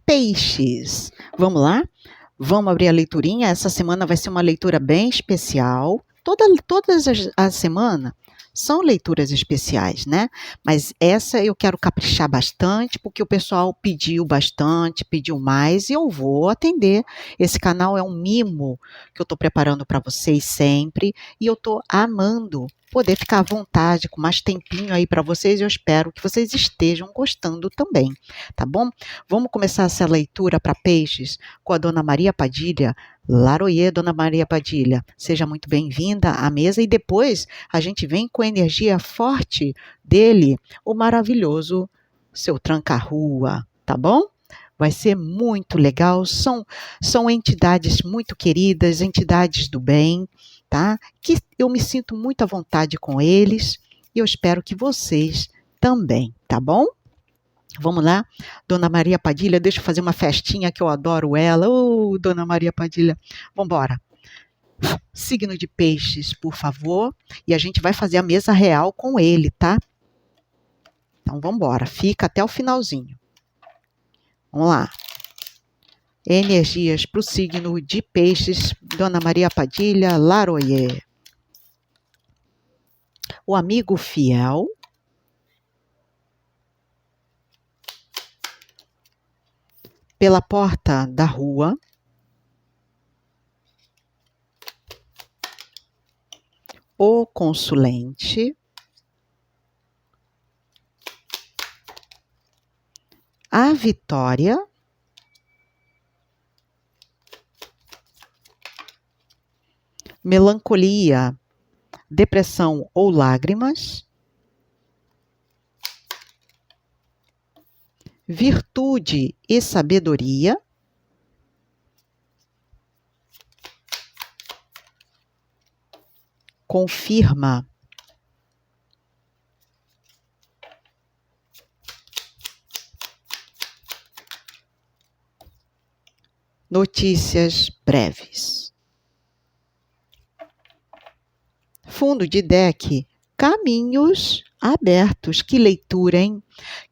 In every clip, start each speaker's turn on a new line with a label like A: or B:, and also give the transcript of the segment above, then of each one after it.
A: Peixes. Vamos lá? Vamos abrir a leiturinha? Essa semana vai ser uma leitura bem especial. Todas as semanas são leituras especiais, né? Mas essa eu quero caprichar bastante, porque o pessoal pediu bastante, pediu mais, e eu vou atender. Esse canal é um mimo que eu estou preparando para vocês sempre, e eu estou amando poder ficar à vontade, com mais tempinho aí para vocês. Eu espero que vocês estejam gostando também, tá bom? Vamos começar essa leitura para peixes com a Dona Maria Padilha. Laroie, Dona Maria Padilha, seja muito bem-vinda à mesa, e depois a gente vem com a energia forte dele, o maravilhoso seu Tranca-Rua, tá bom? Vai ser muito legal, são entidades muito queridas, entidades do bem, tá? Que eu me sinto muito à vontade com eles, e eu espero que vocês também, tá bom? Vamos lá, Dona Maria Padilha, deixa eu fazer uma festinha que eu adoro ela. Dona Maria Padilha, vamos embora. Signo de peixes, por favor, e a gente vai fazer a mesa real com ele, tá? Então vamos embora, fica até o finalzinho. Vamos lá. Energias para o signo de peixes, Dona Maria Padilha, Laroie. O amigo fiel. Pela porta da rua. O consulente. A vitória. Melancolia, depressão ou lágrimas. Virtude e sabedoria. Confirma. Notícias breves. Fundo de deck, caminhos abertos. Que leitura, hein?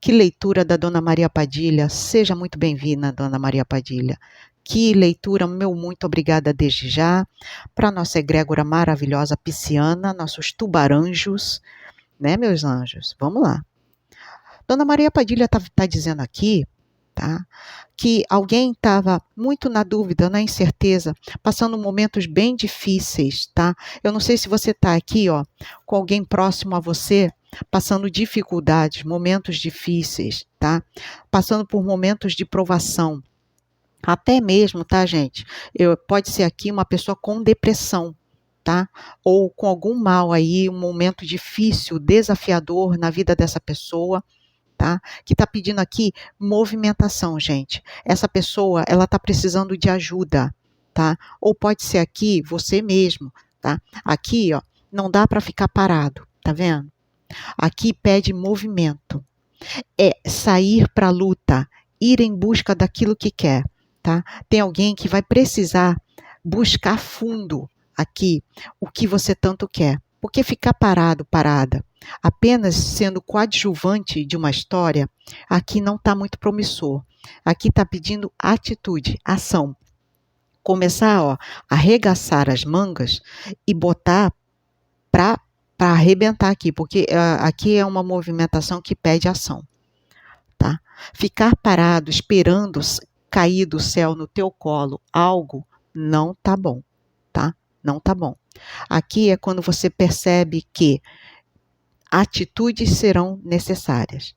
A: Que leitura da Dona Maria Padilha. Seja muito bem-vinda, Dona Maria Padilha. Que leitura, meu muito obrigada desde já. Para nossa egrégora maravilhosa pisciana, nossos tubaranjos, né, meus anjos? Vamos lá. Dona Maria Padilha está dizendo aqui, tá? Que alguém estava muito na dúvida, na incerteza, passando momentos bem difíceis, tá? Eu não sei se você está aqui, ó, com alguém próximo a você, passando dificuldades, momentos difíceis, tá? Passando por momentos de provação. Até mesmo, tá, gente? Pode ser aqui uma pessoa com depressão, tá? Ou com algum mal aí, um momento difícil, desafiador na vida dessa pessoa, tá? Que está pedindo aqui movimentação, gente. Essa pessoa, ela está precisando de ajuda, tá? Ou pode ser aqui você mesmo, tá? Aqui, ó, não dá para ficar parado, tá vendo? Aqui pede movimento. É sair para a luta, ir em busca daquilo que quer, tá? Tem alguém que vai precisar buscar fundo aqui o que você tanto quer. Porque ficar parada, apenas sendo coadjuvante de uma história, aqui não está muito promissor. Aqui está pedindo atitude, ação. Começar, ó, a arregaçar as mangas e botar para arrebentar aqui, porque aqui é uma movimentação que pede ação, tá? Ficar parado, esperando cair do céu no teu colo algo, não tá bom, tá? Não tá bom. Aqui é quando você percebe que atitudes serão necessárias.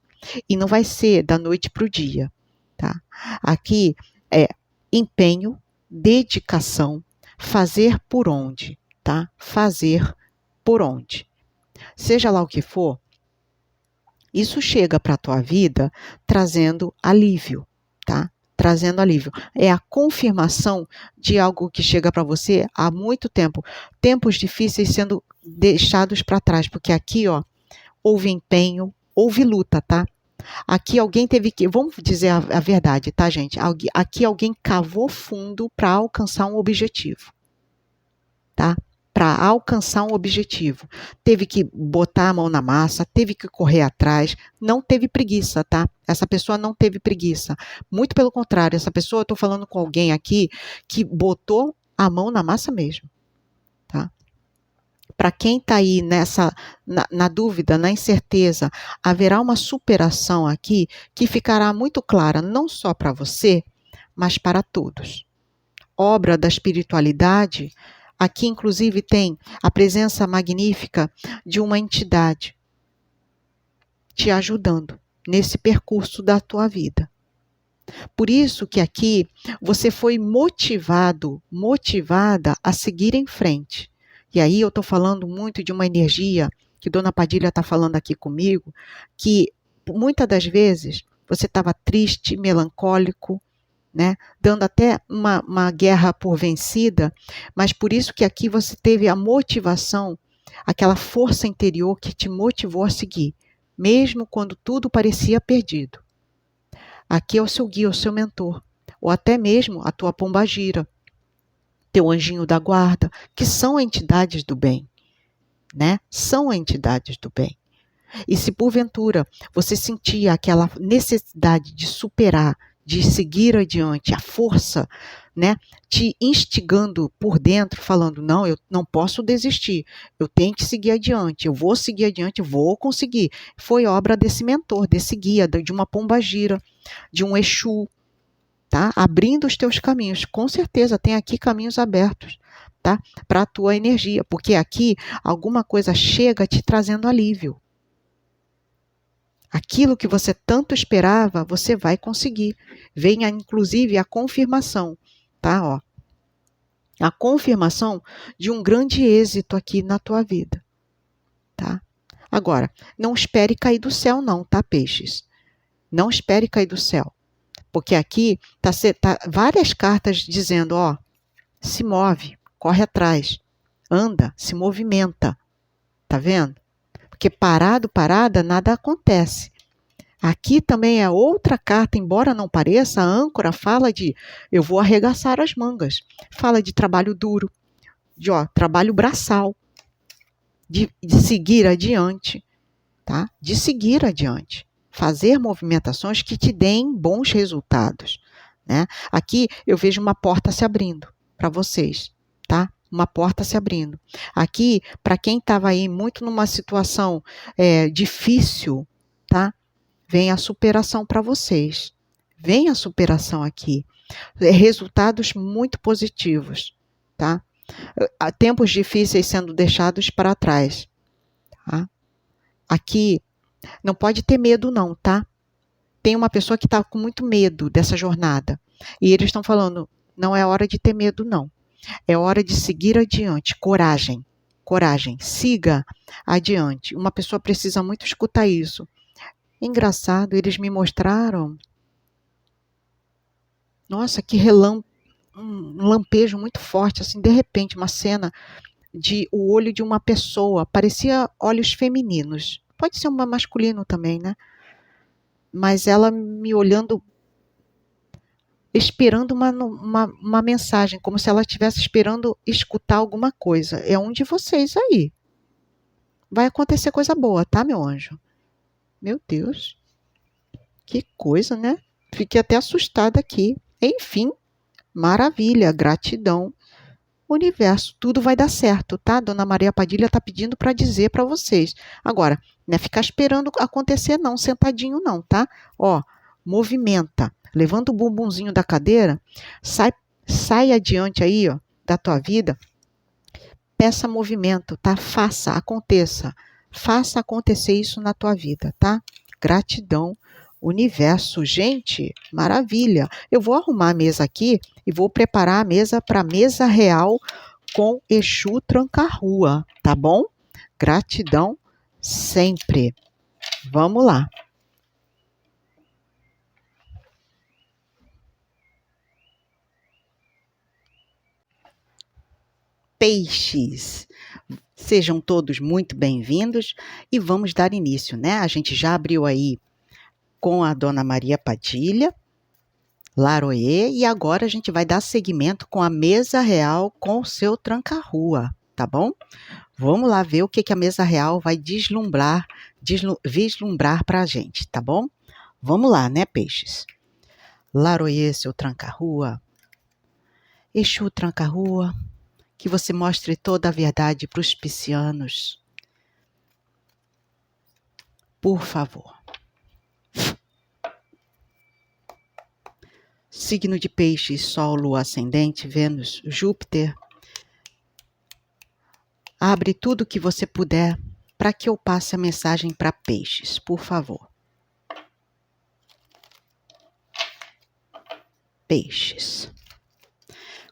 A: E não vai ser da noite para o dia, tá? Aqui é empenho, dedicação, fazer por onde, tá? Fazer por onde. Seja lá o que for, isso chega para a tua vida trazendo alívio, tá? Trazendo alívio. É a confirmação de algo que chega para você há muito tempo. Tempos difíceis sendo deixados para trás, porque aqui, ó, houve empenho, houve luta, tá? Aqui alguém teve que, vamos dizer a verdade, tá, gente? Aqui alguém cavou fundo para alcançar um objetivo, tá? para alcançar um objetivo. Teve que botar a mão na massa, teve que correr atrás, não teve preguiça, tá? Essa pessoa não teve preguiça. Muito pelo contrário, essa pessoa, eu estou falando com alguém aqui que botou a mão na massa mesmo, tá? Para quem está aí na dúvida, na incerteza, haverá uma superação aqui que ficará muito clara, não só para você, mas para todos. Obra da espiritualidade, aqui inclusive tem a presença magnífica de uma entidade te ajudando nesse percurso da tua vida. Por isso que aqui você foi motivada a seguir em frente. E aí eu estou falando muito de uma energia que Dona Padilha está falando aqui comigo, que muitas das vezes você estava triste, melancólico, né? Dando até uma guerra por vencida, mas por isso que aqui você teve a motivação, aquela força interior que te motivou a seguir, mesmo quando tudo parecia perdido. Aqui é o seu guia, o seu mentor, ou até mesmo a tua pombagira, teu anjinho da guarda, que são entidades do bem, né? São entidades do bem. E se porventura você sentia aquela necessidade de superar, de seguir adiante, a força, né, te instigando por dentro, falando, não, eu não posso desistir, eu tenho que seguir adiante, eu vou seguir adiante, vou conseguir. Foi obra desse mentor, desse guia, de uma pombagira, de um Exu, tá? Abrindo os teus caminhos. Com certeza tem aqui caminhos abertos, tá? Para a tua energia, porque aqui alguma coisa chega te trazendo alívio. Aquilo que você tanto esperava, você vai conseguir. Venha, inclusive, a confirmação, tá? Ó, a confirmação de um grande êxito aqui na tua vida, tá? Agora, não espere cair do céu não, tá, peixes? Não espere cair do céu. Porque aqui tá várias cartas dizendo, ó, se move, corre atrás, anda, se movimenta, tá vendo? Porque parada, nada acontece. Aqui também é outra carta, embora não pareça, a âncora fala de eu vou arregaçar as mangas. Fala de trabalho duro, de trabalho braçal, de seguir adiante, tá? De seguir adiante. Fazer movimentações que te deem bons resultados, né? Aqui eu vejo uma porta se abrindo para vocês, tá? Uma porta se abrindo. Aqui, para quem estava aí muito numa situação difícil, tá? Vem a superação para vocês. Vem a superação aqui. Resultados muito positivos, tá? Tempos difíceis sendo deixados para trás, tá? Aqui não pode ter medo não, tá? Tem uma pessoa que está com muito medo dessa jornada. E eles estão falando, não é hora de ter medo não. É hora de seguir adiante. Coragem. Coragem. Siga adiante. Uma pessoa precisa muito escutar isso. Engraçado, eles me mostraram. Nossa, que um lampejo muito forte, assim, de repente, uma cena de o olho de uma pessoa. Parecia olhos femininos. Pode ser uma masculino também, né? Mas ela me olhando, esperando uma mensagem, como se ela estivesse esperando escutar alguma coisa. É um de vocês aí. Vai acontecer coisa boa, tá, meu anjo? Meu Deus. Que coisa, né? Fiquei até assustada aqui. Enfim, maravilha, gratidão. Universo, tudo vai dar certo, tá? Dona Maria Padilha está pedindo para dizer para vocês. Agora, não é ficar esperando acontecer não, sentadinho não, tá? Ó, movimenta. Levanta o bumbumzinho da cadeira, sai adiante aí, ó, da tua vida. Peça movimento, tá? Faça, aconteça. Faça acontecer isso na tua vida, tá? Gratidão. Universo, gente, maravilha. Eu vou arrumar a mesa aqui e vou preparar a mesa para mesa real com Exu Tranca-Rua, tá bom? Gratidão sempre. Vamos lá. Peixes, sejam todos muito bem-vindos e vamos dar início, né? A gente já abriu aí com a Dona Maria Padilha, Laroê, e agora a gente vai dar seguimento com a mesa real com o seu Tranca-Rua, tá bom? Vamos lá ver o que a mesa real vai vislumbrar para a gente, tá bom? Vamos lá, né, peixes? Laroie, seu tranca-rua. Exu tranca-rua, que você mostre toda a verdade para os piscianos. Por favor. Signo de peixes, Sol, Lua, Ascendente, Vênus, Júpiter. Abre tudo que você puder para que eu passe a mensagem para peixes, por favor. Peixes.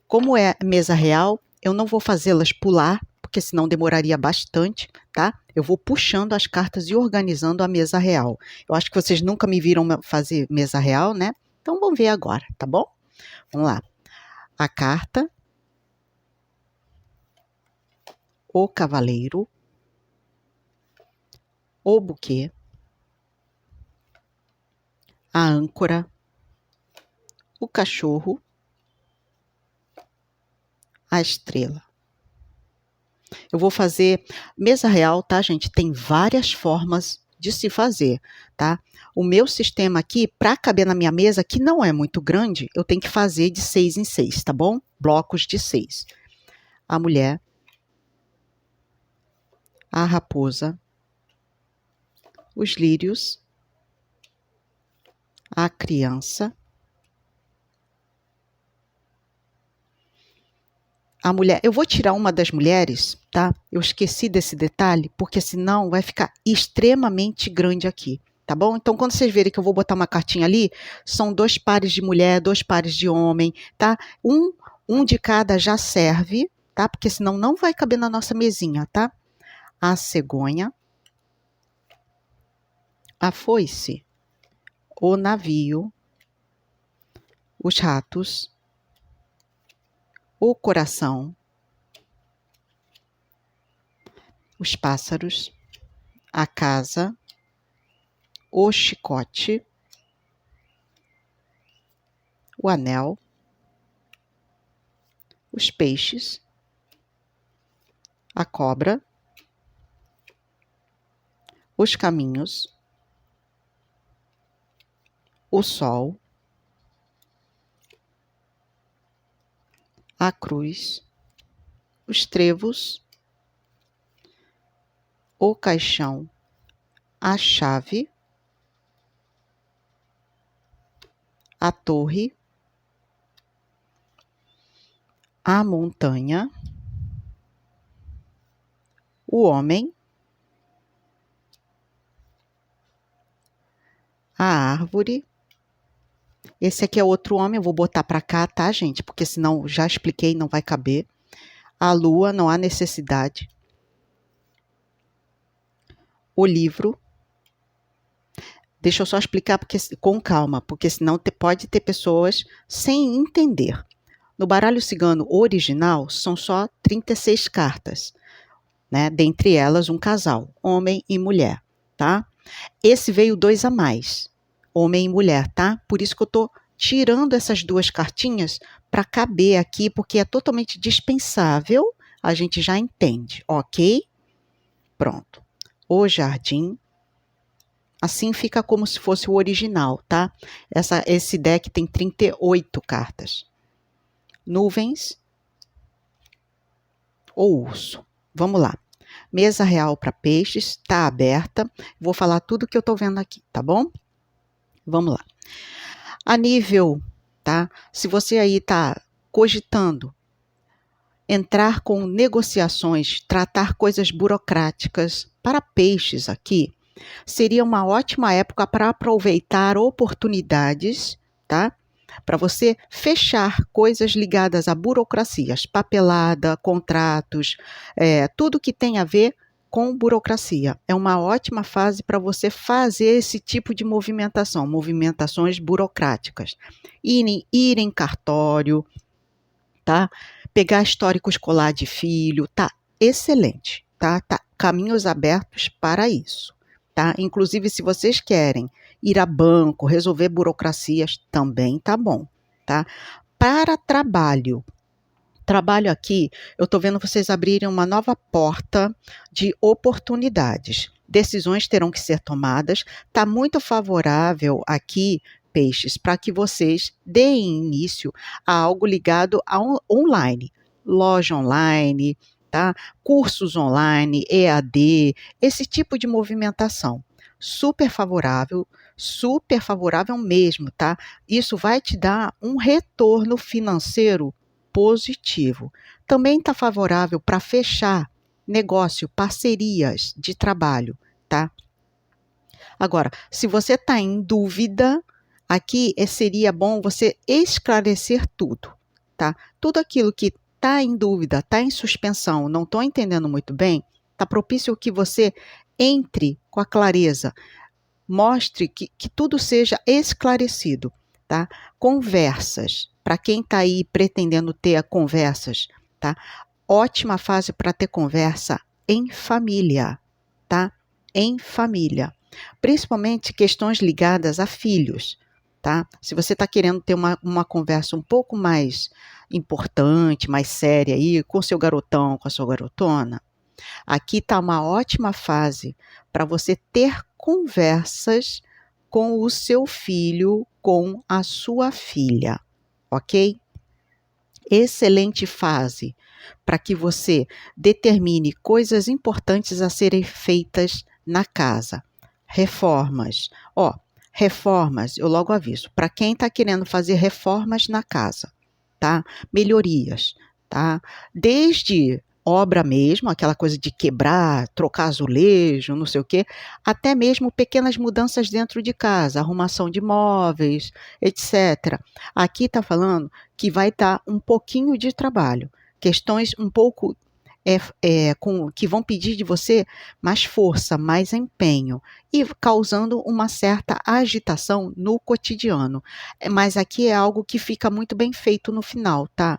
A: Como é mesa real, eu não vou fazê-las pular, porque senão demoraria bastante, tá? Eu vou puxando as cartas e organizando a mesa real. Eu acho que vocês nunca me viram fazer mesa real, né? Então vamos ver agora, tá bom? Vamos lá. A carta, o cavaleiro, o buquê, a âncora, o cachorro, a estrela. Eu vou fazer mesa real, tá, gente? Tem várias formas de se fazer, tá? O meu sistema aqui, para caber na minha mesa, que não é muito grande, eu tenho que fazer de 6 em 6, tá bom? Blocos de 6. A mulher, a raposa, os lírios, a criança, a mulher. Eu vou tirar uma das mulheres, tá? Eu esqueci desse detalhe, porque senão vai ficar extremamente grande aqui, tá bom? Então, quando vocês verem que eu vou botar uma cartinha ali, são 2 pares de mulher, 2 pares de homem, tá? Um de cada já serve, tá? Porque senão não vai caber na nossa mesinha, tá? A cegonha, a foice, o navio, os ratos, o coração, os pássaros, a casa, o chicote, o anel, os peixes, a cobra, os caminhos, o sol, a cruz, os trevos, o caixão, a chave, a torre, a montanha, o homem, a árvore. Esse aqui é outro homem, eu vou botar para cá, tá, gente? Porque senão, já expliquei, não vai caber. A lua, não há necessidade. O livro. Deixa eu só explicar com calma, porque senão pode ter pessoas sem entender. No baralho cigano original, são só 36 cartas, né? Dentre elas, um casal, homem e mulher, tá? Esse veio 2 a mais, homem e mulher, tá? Por isso que eu tô tirando essas 2 cartinhas para caber aqui, porque é totalmente dispensável, a gente já entende, ok? Pronto. O jardim. Assim fica como se fosse o original, tá? Esse deck tem 38 cartas. Nuvens. O urso. Vamos lá. Mesa real para peixes, está aberta. Vou falar tudo que eu estou vendo aqui, tá bom? Vamos lá. A nível, tá? Se você aí está cogitando entrar com negociações, tratar coisas burocráticas para peixes aqui, seria uma ótima época para aproveitar oportunidades, tá? Para você fechar coisas ligadas a burocracias, papelada, contratos, tudo que tem a ver com burocracia. É uma ótima fase para você fazer esse tipo de movimentação, movimentações burocráticas. Ir em cartório, tá? Pegar histórico escolar de filho, tá excelente, tá? Caminhos abertos para isso. Tá? Inclusive, se vocês querem ir a banco, resolver burocracias, também tá bom, tá? Para trabalho, Trabalho aqui, eu estou vendo vocês abrirem uma nova porta de oportunidades. Decisões terão que ser tomadas. Está muito favorável aqui, peixes, para que vocês deem início a algo ligado a online. Loja online, tá? Cursos online, EAD, esse tipo de movimentação. Super favorável mesmo, tá? Isso vai te dar um retorno financeiro positivo. Também está favorável para fechar negócio, parcerias de trabalho, tá? Agora, se você está em dúvida, aqui seria bom você esclarecer tudo, tá? Tudo aquilo que está em dúvida, está em suspensão, não estou entendendo muito bem, está propício que você entre com a clareza, mostre que tudo seja esclarecido, tá? Conversas, para quem está aí pretendendo ter conversas, tá? Ótima fase para ter conversa em família, tá? Em família. Principalmente questões ligadas a filhos, tá? Se você está querendo ter uma conversa um pouco mais importante, mais séria aí, com seu garotão, com a sua garotona, aqui está uma ótima fase para você ter conversas com o seu filho, com a sua filha, ok? Excelente fase para que você determine coisas importantes a serem feitas na casa. Reformas. Reformas, eu logo aviso, para quem está querendo fazer reformas na casa, tá? Melhorias, tá? Desde obra mesmo, aquela coisa de quebrar, trocar azulejo, não sei o quê, até mesmo pequenas mudanças dentro de casa, arrumação de móveis, etc. Aqui está falando que vai dar um pouquinho de trabalho, questões um pouco que vão pedir de você mais força, mais empenho e causando uma certa agitação no cotidiano. Mas aqui é algo que fica muito bem feito no final, tá?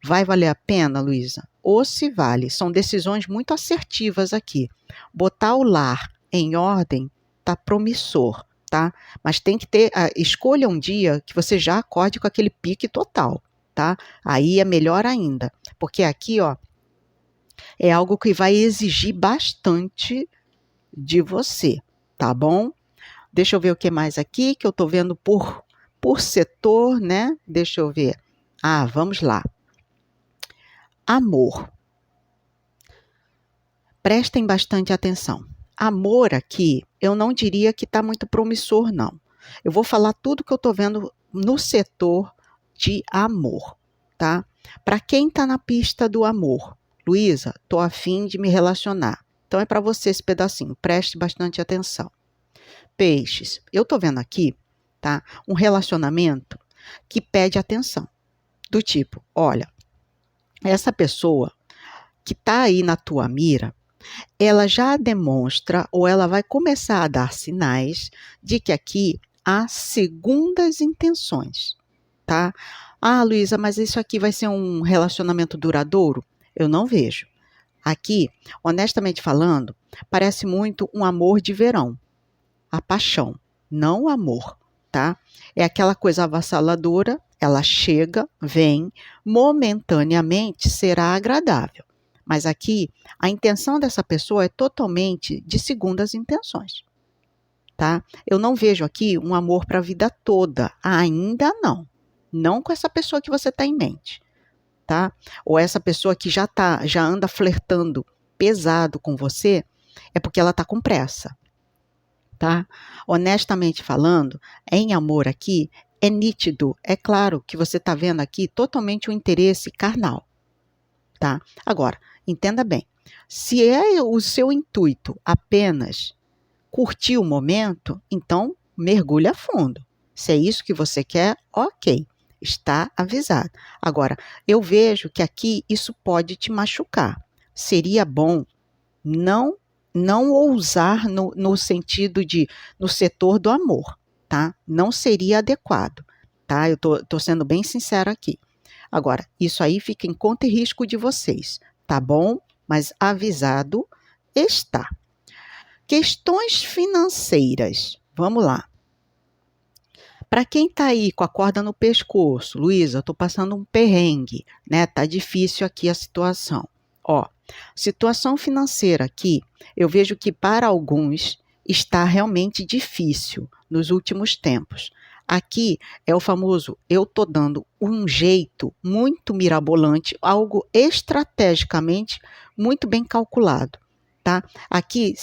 A: Vai valer a pena, Luísa? Ou se vale, são decisões muito assertivas aqui. Botar o lar em ordem tá promissor, tá? Mas tem que ter, escolha um dia que você já acorde com aquele pique total, tá? Aí é melhor ainda, porque aqui, é algo que vai exigir bastante de você, tá bom? Deixa eu ver o que mais aqui, que eu tô vendo por setor, né? Deixa eu ver. Vamos lá. Amor. Prestem bastante atenção. Amor aqui, eu não diria que está muito promissor, não. Eu vou falar tudo que eu estou vendo no setor de amor, tá? Para quem está na pista do amor, Luísa, estou a fim de me relacionar. Então é para você esse pedacinho, preste bastante atenção. Peixes, eu estou vendo aqui, tá? Um relacionamento que pede atenção. Do tipo, olha, essa pessoa que está aí na tua mira, ela já demonstra ou ela vai começar a dar sinais de que aqui há segundas intenções, tá? Luísa, mas isso aqui vai ser um relacionamento duradouro? Eu não vejo. Aqui, honestamente falando, parece muito um amor de verão. A paixão, não o amor, tá? É aquela coisa avassaladora, ela chega, vem, momentaneamente será agradável. Mas aqui, a intenção dessa pessoa é totalmente de segundas intenções, tá? Eu não vejo aqui um amor para a vida toda, ainda não. Não com essa pessoa que você está em mente, tá? Ou essa pessoa que já anda flertando pesado com você, é porque ela está com pressa, tá? Honestamente falando, em amor aqui, é nítido, é claro que você está vendo aqui totalmente o interesse carnal, tá? Agora, entenda bem, se é o seu intuito apenas curtir o momento, então mergulha a fundo. Se é isso que você quer, ok, está avisado. Agora, eu vejo que aqui isso pode te machucar. Seria bom não ousar no sentido no setor do amor, tá? Não seria adequado, tá? Eu tô sendo bem sincera aqui. Agora, isso aí fica em conta e risco de vocês, tá bom? Mas avisado está. Questões financeiras. Vamos lá. Para quem está aí com a corda no pescoço, Luísa, eu estou passando um perrengue, né? Tá difícil aqui a situação. Ó, situação financeira aqui, eu vejo que para alguns está realmente difícil nos últimos tempos. Aqui é o famoso, eu estou dando um jeito muito mirabolante, algo estrategicamente muito bem calculado. Tá? Aqui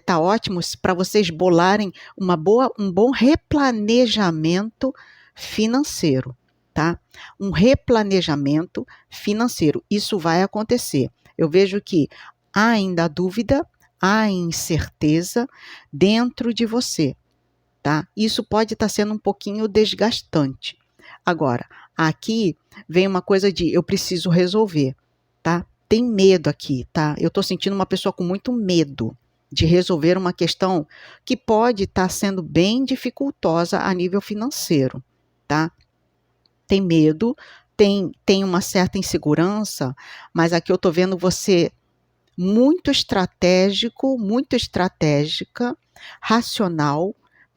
A: tá ótimo para vocês bolarem um bom replanejamento financeiro, tá? Um replanejamento financeiro. Isso vai acontecer. Eu vejo que há ainda dúvida, há incerteza dentro de você, tá? Isso pode estar sendo um pouquinho desgastante. Agora, aqui vem uma coisa de eu preciso resolver, tá? Tem medo aqui, tá? Eu estou sentindo uma pessoa com muito medo de resolver uma questão que pode estar sendo bem dificultosa a nível financeiro, tá? Tem medo, tem uma certa insegurança, mas aqui eu estou vendo você muito estratégico, muito estratégica, racional,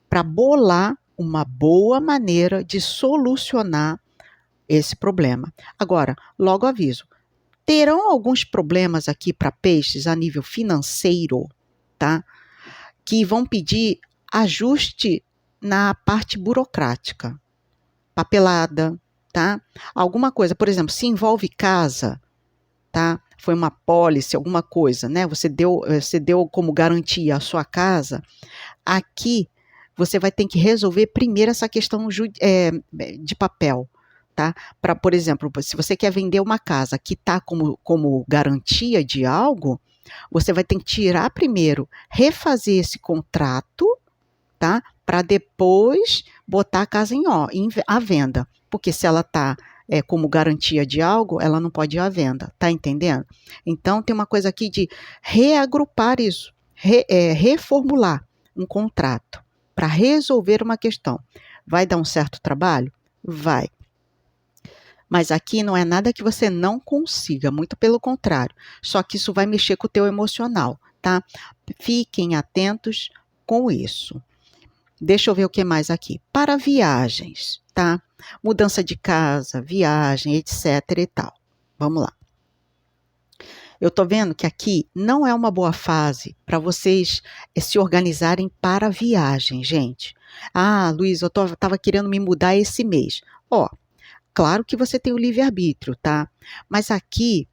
A: para bolar uma boa maneira de solucionar esse problema. Agora, logo aviso, terão alguns problemas aqui para peixes a nível financeiro, tá? Que vão pedir ajuste na parte burocrática, papelada, tá? Alguma coisa, por exemplo, se envolve casa, tá? Foi uma pólice, alguma coisa, né? Você deu como garantia a sua casa. Aqui você vai ter que resolver primeiro essa questão de papel, tá? Para, por exemplo, se você quer vender uma casa que está como garantia de algo, você vai ter que tirar primeiro, refazer esse contrato, tá? Para depois botar a casa à venda. Porque se ela está como garantia de algo, ela não pode ir à venda, tá entendendo? Então, tem uma coisa aqui de reagrupar isso, reformular um contrato para resolver uma questão. Vai dar um certo trabalho? Vai. Mas aqui não é nada que você não consiga, muito pelo contrário. Só que isso vai mexer com o teu emocional, tá? Fiquem atentos com isso. Deixa eu ver o que mais aqui. Para viagens, tá? Mudança de casa, viagem, etc e tal. Vamos lá. Eu tô vendo que aqui não é uma boa fase para vocês se organizarem para viagem, gente. Ah, Luiz, eu tava querendo me mudar esse mês. Ó, claro que você tem o livre-arbítrio, tá? Mas aqui,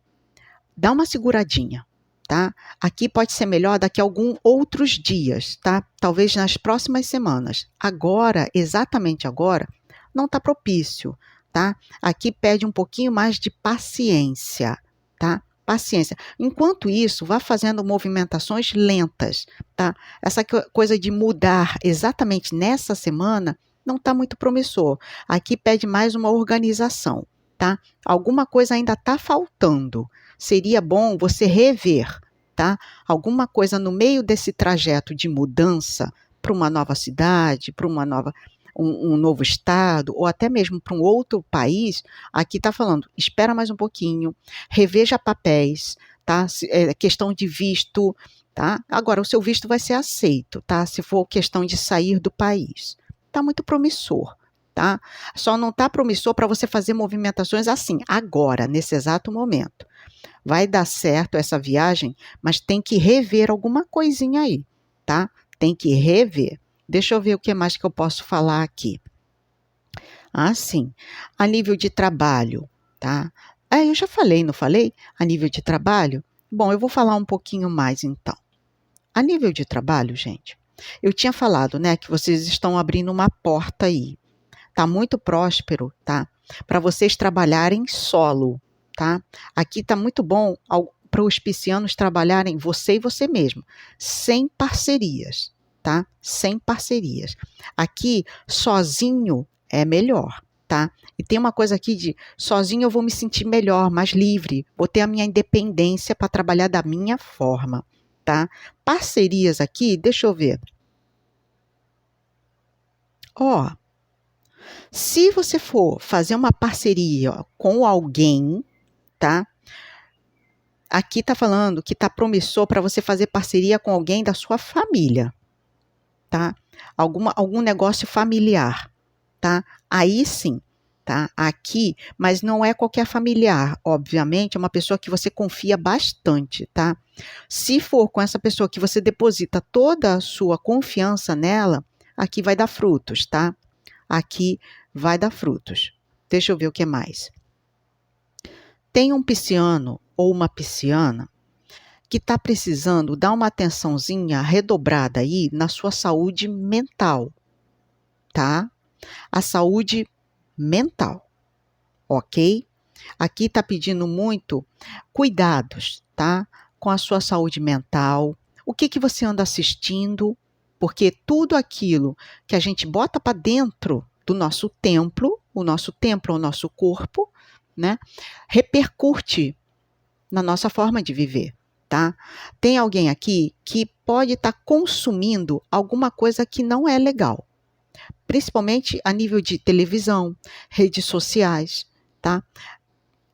A: dá uma seguradinha, tá? Aqui pode ser melhor daqui a alguns outros dias, tá? Talvez nas próximas semanas. Agora, exatamente agora, não está propício, tá? Aqui pede um pouquinho mais de paciência, tá? Paciência. Enquanto isso, vá fazendo movimentações lentas, tá? Essa coisa de mudar exatamente nessa semana não está muito promissor. Aqui pede mais uma organização, tá? Alguma coisa ainda está faltando. Seria bom você rever, tá? Alguma coisa no meio desse trajeto de mudança para uma nova cidade, para um novo estado, ou até mesmo para um outro país, aqui está falando, espera mais um pouquinho, reveja papéis, tá? Questão de visto, tá? Agora, o seu visto vai ser aceito, tá? Se for questão de sair do país. Está muito promissor, tá? Só não está promissor para você fazer movimentações assim, agora, nesse exato momento. Vai dar certo essa viagem, mas tem que rever alguma coisinha aí, tá? Tem que rever. Deixa eu ver o que mais que eu posso falar aqui. Ah, sim. A nível de trabalho, tá? Eu já falei, não falei? A nível de trabalho? Bom, eu vou falar um pouquinho mais então. A nível de trabalho, gente, eu tinha falado, né, que vocês estão abrindo uma porta aí. Tá muito próspero, tá? Para vocês trabalharem solo, tá? Aqui tá muito bom para os piscianos trabalharem você e você mesmo, sem parcerias, tá? Sem parcerias. Aqui, sozinho é melhor, tá? E tem uma coisa aqui de sozinho eu vou me sentir melhor, mais livre, vou ter a minha independência para trabalhar da minha forma, tá? Parcerias aqui, deixa eu ver. Ó, se você for fazer uma parceria com alguém, tá? Aqui tá falando que tá promissor para você fazer parceria com alguém da sua família, tá? Algum negócio familiar, tá? Aí sim, tá? Aqui, mas não é qualquer familiar, obviamente, é uma pessoa que você confia bastante, tá? Se for com essa pessoa que você deposita toda a sua confiança nela, aqui vai dar frutos, tá? Aqui vai dar frutos. Deixa eu ver o que mais. Tem um pisciano ou uma pisciana que está precisando dar uma atençãozinha redobrada aí na sua saúde mental, tá? A saúde mental, ok? Aqui está pedindo muito cuidados, tá? Com a sua saúde mental. O que que você anda assistindo? Porque tudo aquilo que a gente bota para dentro do nosso templo, o nosso templo é o nosso corpo, né? Repercute na nossa forma de viver, tá? Tem alguém aqui que pode estar consumindo alguma coisa que não é legal, principalmente a nível de televisão, redes sociais, tá?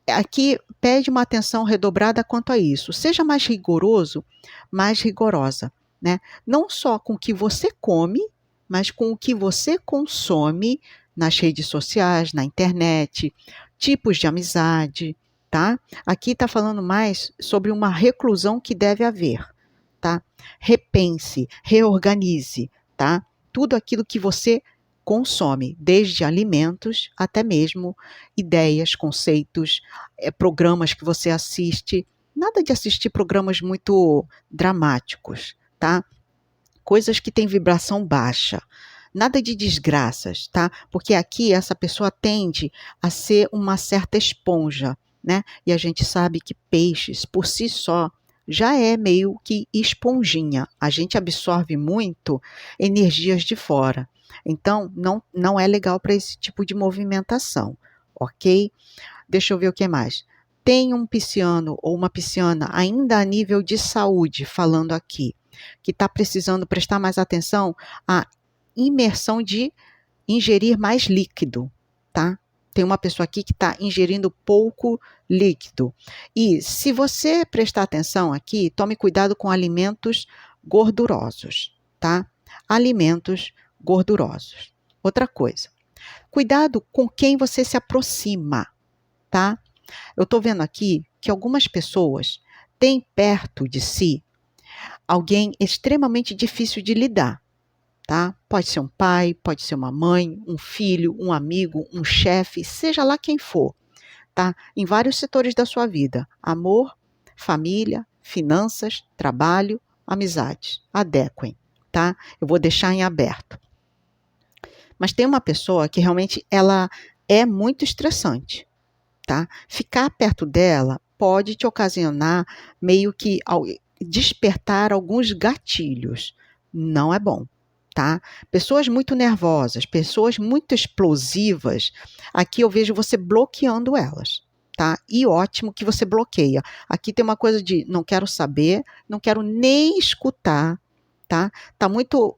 A: Aqui pede uma atenção redobrada quanto a isso. Seja mais rigoroso, mais rigorosa, né? Não só com o que você come, mas com o que você consome nas redes sociais, na internet, tipos de amizade, tá? Aqui está falando mais sobre uma reclusão que deve haver, tá? Repense, reorganize, tá? Tudo aquilo que você consome, desde alimentos até mesmo ideias, conceitos, programas que você assiste. Nada de assistir programas muito dramáticos, tá? Coisas que têm vibração baixa. Nada de desgraças, tá? Porque aqui essa pessoa tende a ser uma certa esponja, né? E a gente sabe que peixes, por si só, já é meio que esponjinha. A gente absorve muito energias de fora. Então, não é legal para esse tipo de movimentação, ok? Deixa eu ver o que mais. Tem um pisciano ou uma pisciana ainda a nível de saúde, falando aqui, que está precisando prestar mais atenção à imersão de ingerir mais líquido, tá? Tem uma pessoa aqui que está ingerindo pouco líquido. E se você prestar atenção aqui, tome cuidado com alimentos gordurosos, tá? Alimentos gordurosos. Outra coisa, cuidado com quem você se aproxima, tá? Eu estou vendo aqui que algumas pessoas têm perto de si alguém extremamente difícil de lidar, tá? Pode ser um pai, pode ser uma mãe, um filho, um amigo, um chefe, seja lá quem for, tá? Em vários setores da sua vida: amor, família, finanças, trabalho, amizades. Adequem, tá? Eu vou deixar em aberto. Mas tem uma pessoa que realmente ela é muito estressante, tá? Ficar perto dela pode te ocasionar meio que despertar alguns gatilhos. Não é bom, tá? Pessoas muito nervosas, pessoas muito explosivas, aqui eu vejo você bloqueando elas, tá? E ótimo que você bloqueia. Aqui tem uma coisa de não quero saber, não quero nem escutar, tá? Tá muito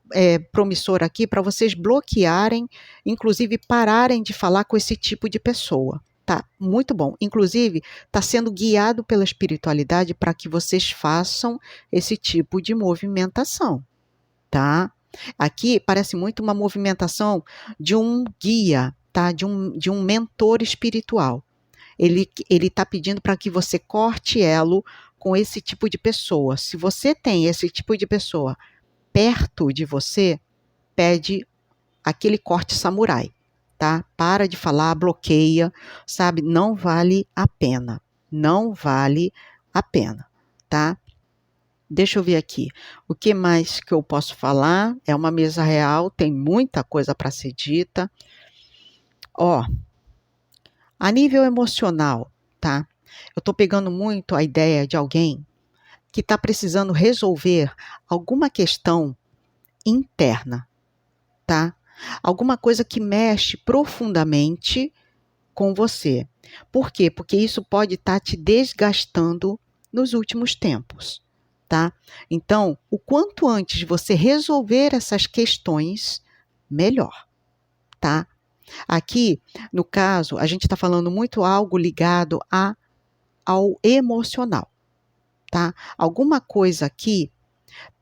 A: promissor aqui para vocês bloquearem, inclusive pararem de falar com esse tipo de pessoa. Tá muito bom. Inclusive, está sendo guiado pela espiritualidade para que vocês façam esse tipo de movimentação, tá? Aqui parece muito uma movimentação de um guia, tá? De um mentor espiritual. Ele está pedindo para que você corte elo com esse tipo de pessoa. Se você tem esse tipo de pessoa perto de você, pede aquele corte samurai, tá? Para de falar, bloqueia, sabe? Não vale a pena. Não vale a pena, tá? Deixa eu ver aqui. O que mais que eu posso falar? É uma mesa real, tem muita coisa para ser dita. Ó, a nível emocional, tá? Eu tô pegando muito a ideia de alguém que está precisando resolver alguma questão interna, tá? Alguma coisa que mexe profundamente com você. Por quê? Porque isso pode estar te desgastando nos últimos tempos, tá? Então, o quanto antes você resolver essas questões, melhor, tá? Aqui, no caso, a gente está falando muito algo ligado ao emocional, tá? Alguma coisa aqui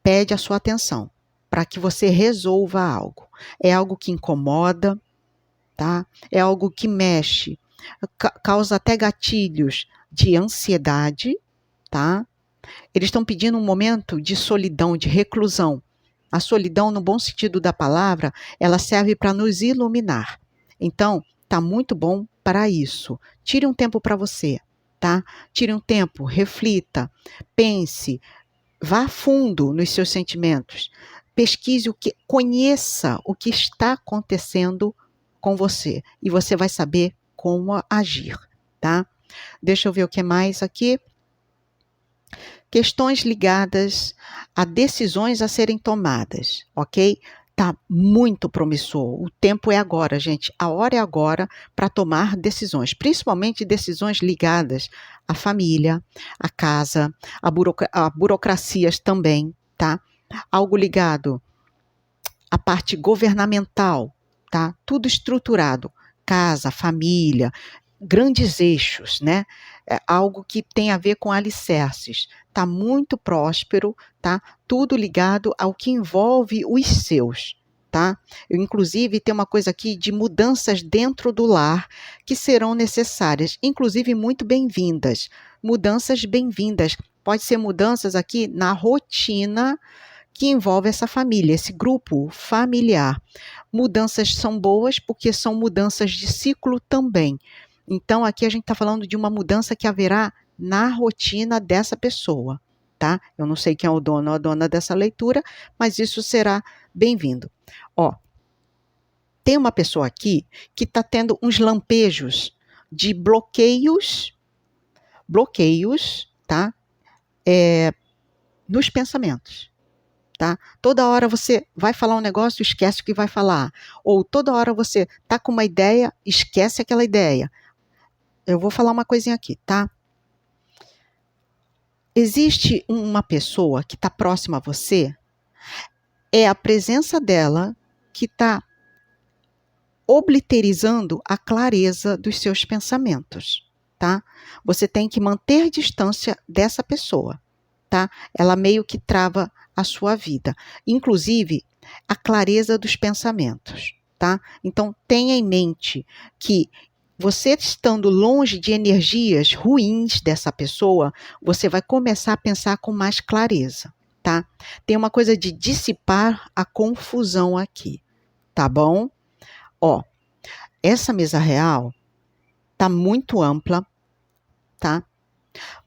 A: pede a sua atenção para que você resolva algo. É algo que incomoda, tá? É algo que mexe, causa até gatilhos de ansiedade, tá? Eles estão pedindo um momento de solidão, de reclusão. A solidão, no bom sentido da palavra, ela serve para nos iluminar. Então, tá muito bom para isso. Tire um tempo para você, tá? Tire um tempo, reflita, pense, vá a fundo nos seus sentimentos. Pesquise conheça o que está acontecendo com você e você vai saber como agir, tá? Deixa eu ver o que mais aqui. Questões ligadas a decisões a serem tomadas, ok? Tá muito promissor. O tempo é agora, gente. A hora é agora para tomar decisões, principalmente decisões ligadas à família, à casa, a burocracias também, tá? Algo ligado à parte governamental, tá? Tudo estruturado. Casa, família, grandes eixos, né? É algo que tem a ver com alicerces. Tá muito próspero, tá? Tudo ligado ao que envolve os seus, tá? Eu, inclusive, tem uma coisa aqui de mudanças dentro do lar que serão necessárias, inclusive muito bem-vindas. Mudanças bem-vindas. Pode ser mudanças aqui na rotina que envolve essa família, esse grupo familiar. Mudanças são boas porque são mudanças de ciclo também. Então, aqui a gente está falando de uma mudança que haverá na rotina dessa pessoa, tá? Eu não sei quem é o dono ou a dona dessa leitura, mas isso será bem-vindo. Ó, tem uma pessoa aqui que está tendo uns lampejos de bloqueios, tá? Nos pensamentos. Tá? Toda hora você vai falar um negócio, esquece o que vai falar. Ou toda hora você tá com uma ideia, esquece aquela ideia. Eu vou falar uma coisinha aqui, tá? Existe uma pessoa que está próxima a você, é a presença dela que está obliterizando a clareza dos seus pensamentos, tá? Você tem que manter distância dessa pessoa, tá? Ela meio que trava a sua vida, inclusive a clareza dos pensamentos, tá? Então tenha em mente que você estando longe de energias ruins dessa pessoa, você vai começar a pensar com mais clareza, tá? Tem uma coisa de dissipar a confusão aqui, tá bom? Ó, essa mesa real tá muito ampla, tá?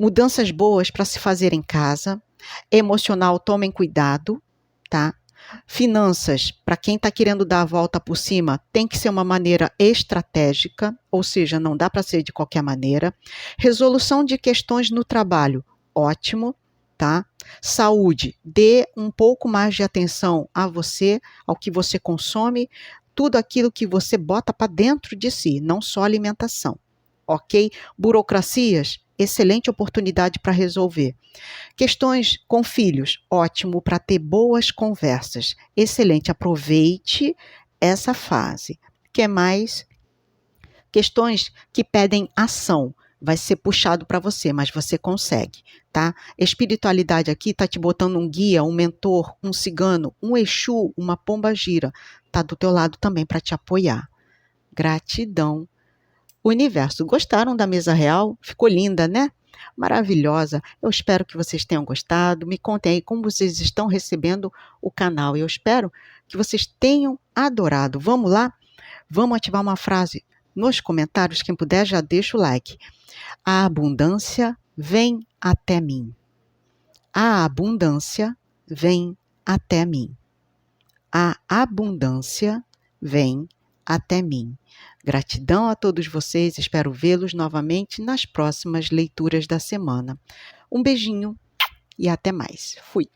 A: Mudanças boas para se fazer em casa. Emocional, tomem cuidado, tá? Finanças, para quem está querendo dar a volta por cima, tem que ser uma maneira estratégica, ou seja, não dá para ser de qualquer maneira. Resolução de questões no trabalho, ótimo, tá? Saúde, dê um pouco mais de atenção a você, ao que você consome, tudo aquilo que você bota para dentro de si, não só alimentação, ok? Burocracias, excelente oportunidade para resolver. Questões com filhos, ótimo para ter boas conversas. Excelente, aproveite essa fase. Que mais? Questões que pedem ação. Vai ser puxado para você, mas você consegue, tá? Espiritualidade aqui está te botando um guia, um mentor, um cigano, um exu, uma pombagira. Tá do teu lado também para te apoiar. Gratidão. Universo, gostaram da mesa real? Ficou linda, né? Maravilhosa. Eu espero que vocês tenham gostado. Me contem aí como vocês estão recebendo o canal. Eu espero que vocês tenham adorado. Vamos lá? Vamos ativar uma frase nos comentários. Quem puder, já deixa o like. A abundância vem até mim. A abundância vem até mim. A abundância vem até mim. Gratidão a todos vocês, espero vê-los novamente nas próximas leituras da semana. Um beijinho e até mais. Fui!